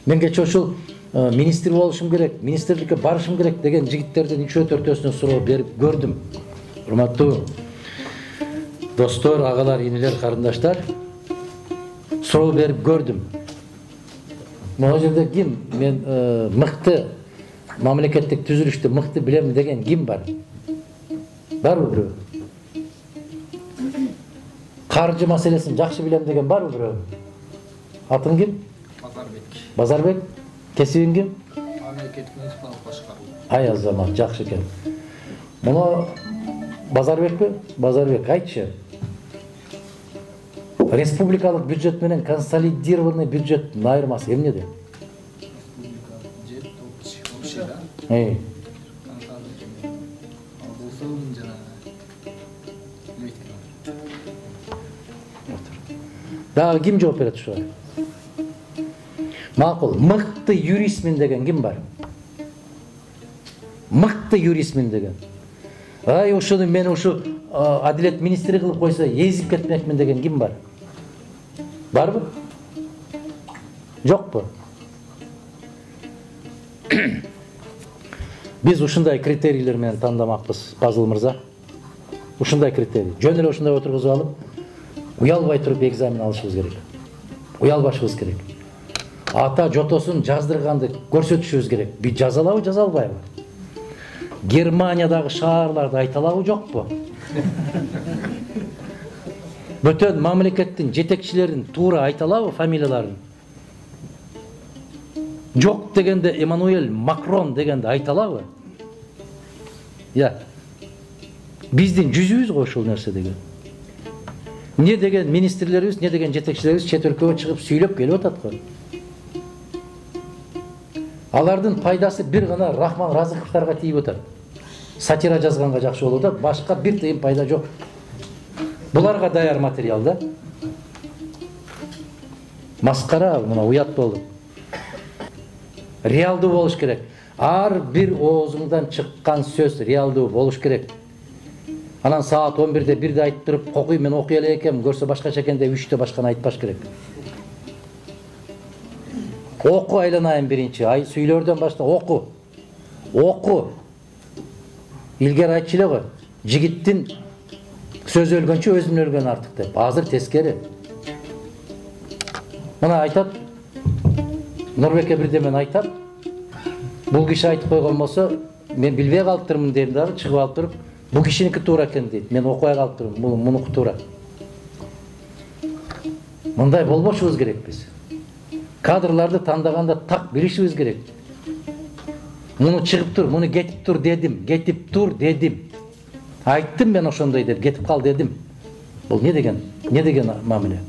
Мен кече ушул министр болушум керек, министрликке барышым керек деген жигиттердин 3-4-төсүнө суроо берип көрдүм. Урматтуу достор, агалар, инелер, карындаштар, суроо берип көрдүм. Могу жерде ким мен мыкты мамлекеттик түзүлүштү мыкты билем деген ким бар? Барбы бирөө? Каржы маселесин жакшы билем деген барбы бирөө? Атын ким? Базарбек. Базарбек. Кесибиң ким? Мамлекеттик муниципалдык башкаруу. Ай азамат, жакшы экен. Муну Базарбекпи? Базарбек, айтчы. Республикалык бюджет менен консолидированный бюджеттин айырмасы эмнеде? Республикалык бюджет общий, да? Дагы ким жооп берет ушуга? Макул, мыкты юристмин деген ким бар? Мыкты юристмин деген. Ай, ушуну мен ушу адилет министри кылып койсо эзип кетмекмин деген ким бар? Барбы? Жокпу? Биз ушундай критерийлер менен тандамакпыз, Пазыл мырза. Ушундай критерий. Жөн эле ушундай отургузуп алып, уялбай туруп экзамен алышыбыз керек. Уялбашыбыз керек. Ата жотосун жаздырганды көрсөтүшүбүз керек. Биз жазалабы, жазалбайбы? Германиядагы шаарларды айталабы, жокпу? Бөтөн мамлекеттин жетекчилерин туура айталабы фамилияларын? Жок дегенде Эммануэль Макрон дегенде айталабы? Я. Биздин жүзүбүз го ушул нерсе деген. Не деген министрлерибиз, не деген жетекчилерибиз чет өлкөгө чыгып сүйлөп келип атат го. Алардын пайдасы бир гана Рахман Разыковтарга тийип атат. Сатира жазганга жакшы болот да, башка бир тыйын пайда жок. Буларга даяр материал да. Маскара, мына уят болду. Реалдуу болуш керек. Ар бир оозуңдан чыккан сөз реалдуу болуш керек. Анан саат 11-де бирде айтып туруп, окуй мен окуй эле экем, көрсө башкача экен деп 3-те башканы айтпаш керек. Оку айланайын биринчи, ай сүйлөрдөн башта оку. Оку. Илгери айтчу эле го, жигиттин сөзү өлгөнчө өзүнүн өлгөнү артык деп. Азыр тескери. Мына айтат, Нурбекке бирде мен айтам, бул киши айтып койгон болсо, мен билбей калыптырмын дейм дагы, чыгып алып туруп, бул кишиники туура экен дейт. Мен окуй калыптырмын, мунуку туура. Мындай болбошубуз керек биз. Кадрларды тандаганда так билишибиз керек. Муну чыгып тур, муну кетип тур дедим, кетип тур дедим. Айттым мен ошондой деп, кетип кал дедим. Бул не деген мамиле?